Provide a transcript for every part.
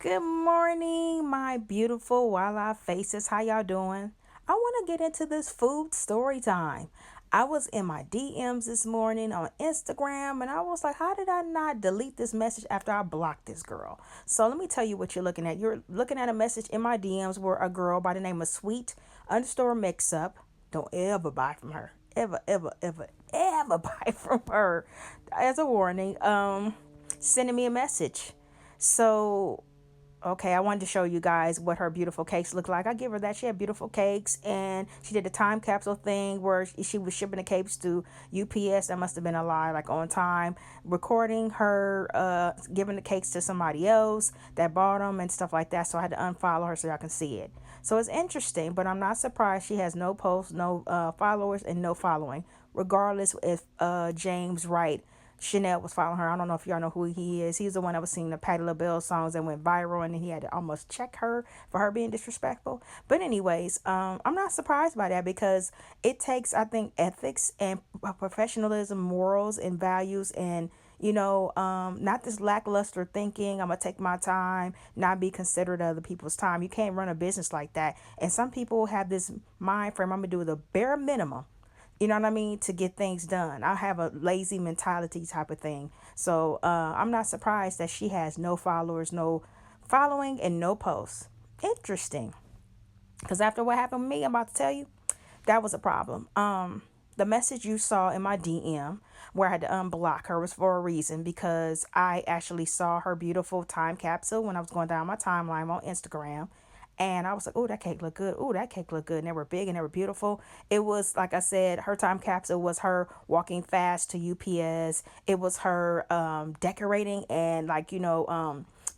Good morning, my beautiful wildlife faces. How y'all doing? I want to get into this food story time. I was in my DMs this morning on Instagram and I was like, how did I not delete this message after I blocked this girl? So let me tell you what you're looking at. You're looking at a message in my DMs where a girl by the name of Sweet underscore mix up. Don't ever buy from her. Ever buy from her. As a warning, sending me a message. So okay, I wanted to show you guys what her beautiful cakes look like. I give her that. She had beautiful cakes, and she did a time capsule thing where she was shipping the cakes to UPS. That must have been a lie, like on time. Recording her giving the cakes to somebody else that bought them and stuff like that. So I had to unfollow her so y'all can see it. So it's interesting, but I'm not surprised she has no posts, no followers, and no following. Regardless if James Wright Chanel was following her. I don't know if y'all know who he is. He's the one that was singing the Patti LaBelle songs that went viral, and then he had to almost check her for her being disrespectful. But anyways, I'm not surprised by that because it takes, I think, ethics and professionalism, morals, and values, and not this lackluster thinking. I'm gonna take my time, not be considerate of other people's time. You can't run a business like that. And some people have this mind frame. I'm gonna do the bare minimum, you know what I mean, to get things done. I have a lazy mentality type of thing. So I'm not surprised that she has no followers, no following, and no posts. Interesting. Because after what happened to me, I'm about to tell you, that was a problem. The message you saw in my DM where I had to unblock her was for a reason because I actually saw her beautiful time capsule when I was going down my timeline on Instagram. And I was like, oh, that cake looked good. Oh, that cake looked good. And they were big and they were beautiful. It was, like I said, her time capsule was her walking fast to UPS. It was her decorating and,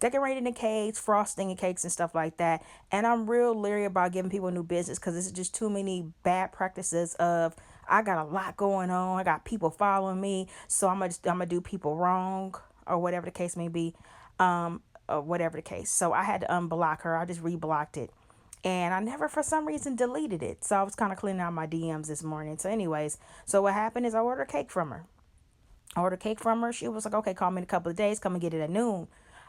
decorating the cakes, frosting the cakes and stuff like that. And I'm real leery about giving people new business because this is just too many bad practices of, I got a lot going on. I got people following me. So I'm gonna do people wrong or whatever the case may be. Or whatever the case. So I had to unblock her. I just reblocked it. And I never, for some reason, deleted it. So I was kind of cleaning out my DMs this morning. So, anyways, so what happened is I ordered cake from her. I ordered cake from her. She was like, okay, call me in a couple of days. Come and get it at noon.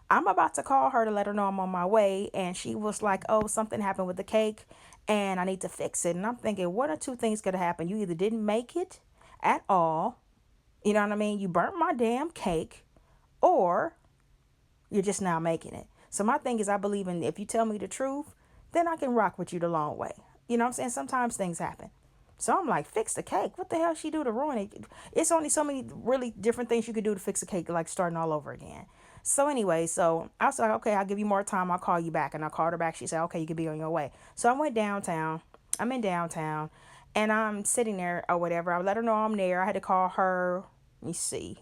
I'm about to call her to let her know I'm on my way. And she was like, oh, something happened with the cake and I need to fix it. And I'm thinking, what are two things going to happen? You either didn't make it at all. You know what I mean? You burnt my damn cake, or you're just now making it. So my thing is, I believe in, if you tell me the truth, then I can rock with you the long way. You know what I'm saying? Sometimes things happen. So I'm like, fix the cake. What the hell she do to ruin it? It's only so many really different things you could do to fix a cake, like starting all over again. So anyway, so I was like, okay, I'll give you more time. I'll call you back. And I called her back. She said, okay, you can be on your way. So I went downtown. I'm in downtown and I'm sitting there or whatever. I let her know I'm there. I had to call her. Let me see,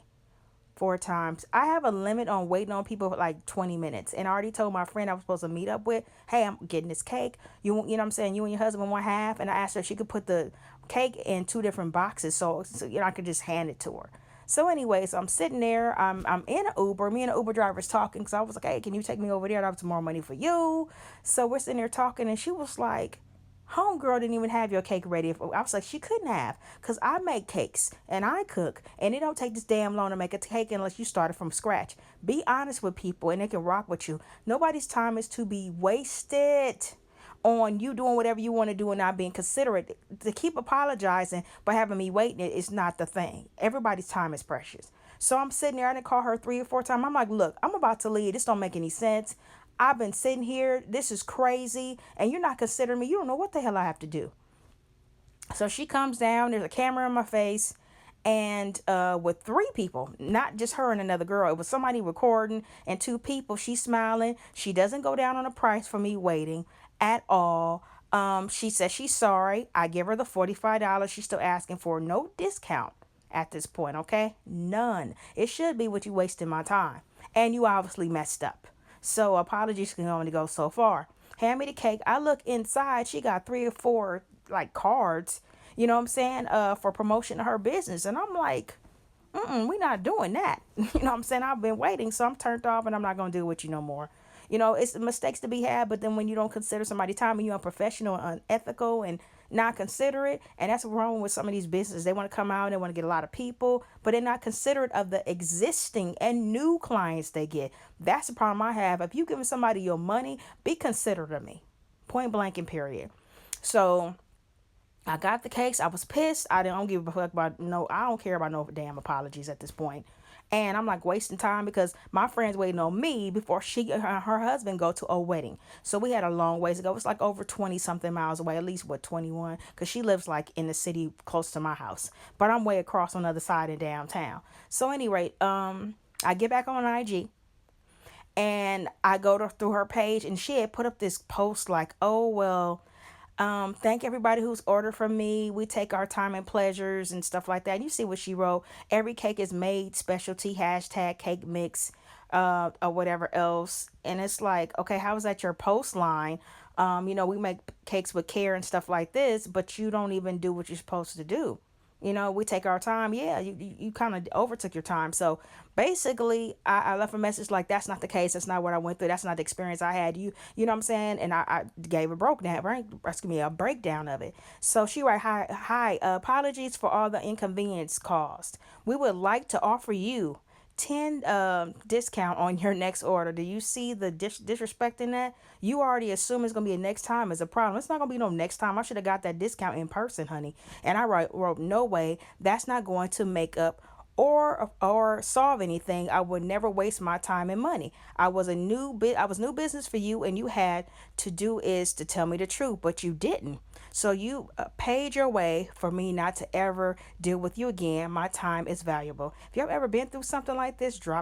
four times. I have a limit on waiting on people for like 20 minutes. And I already told my friend I was supposed to meet up with, hey, I'm getting this cake. You know what I'm saying? You and your husband want half. And I asked her if she could put the cake in two different boxes so I could just hand it to her. So anyway, so I'm sitting there. I'm in an Uber. Me and the Uber driver's talking because I was like, hey, can you take me over there? I have some more money for you. So we're sitting there talking, and she was like, homegirl didn't even have your cake ready. I was like, she couldn't have, because I make cakes and I cook, and it don't take this damn long to make a cake unless you start it from scratch. Be honest with people and they can rock with you. Nobody's time is to be wasted on you doing whatever you want to do and not being considerate. To keep apologizing by having me waiting is not the thing. Everybody's time is precious. So I'm sitting there. I didn't call her 3 or 4 times. I'm like, look, I'm about to leave. This don't make any sense. I've been sitting here. This is crazy. And you're not considering me. You don't know what the hell I have to do. So she comes down. There's a camera in my face. And with three people, not just her and another girl. It was somebody recording and two people. She's smiling. She doesn't go down on the price for me waiting at all. She says she's sorry. I give her the $45. She's still asking for no discount at this point, okay? None. It should be what you wasting my time. And you obviously messed up. So apologies can only go so far. Hand me the cake. I look inside. She got 3 or 4 like cards, you know what I'm saying, for promotion of her business. And I'm like, we not doing that. You know what I'm saying? I've been waiting, so I'm turned off and I'm not gonna deal with you no more. It's mistakes to be had, but then when you don't consider somebody's time and you're unprofessional and unethical and not considerate, and that's what's wrong with some of these businesses. They want to come out and they want to get a lot of people, but they're not considerate of the existing and new clients they get. That's the problem I have. If you giving somebody your money, be considerate of me. Point blank and period. So I got the cakes. I was pissed. I don't give a fuck about no. I don't care about no damn apologies at this point. And I'm like wasting time because my friend's waiting on me before her husband go to a wedding. So we had a long ways to go. It's like over 20 something miles away, at least what 21, because she lives like in the city close to my house. But I'm way across on the other side in downtown. So anyway, I get back on IG and I go through her page and she had put up this post like, oh well, thank everybody who's ordered from me. We take our time and pleasures and stuff like that. And you see what she wrote. Every cake is made specialty, hashtag cake mix, or whatever else. And it's like, okay, how is that your post line? We make cakes with care and stuff like this, but you don't even do what you're supposed to do. We take our time. Yeah, you kind of overtook your time. So basically, I left a message like that's not the case. That's not what I went through. That's not the experience I had. You know what I'm saying? And I gave a breakdown, right? Excuse me, a breakdown of it. So she write, hi, apologies for all the inconvenience caused. We would like to offer you 10 discount on your next order. Do you see the disrespect in that? You already assume it's gonna be a next time is a problem. It's not gonna be no next time. I should have got that discount in person, honey. And I wrote no way. That's not going to make up or solve anything. I would never waste my time and money. I was new business for you, and you had to do is to tell me the truth, but you didn't. So you paid your way for me not to ever deal with you again. My time is valuable. If you've ever been through something like this, drop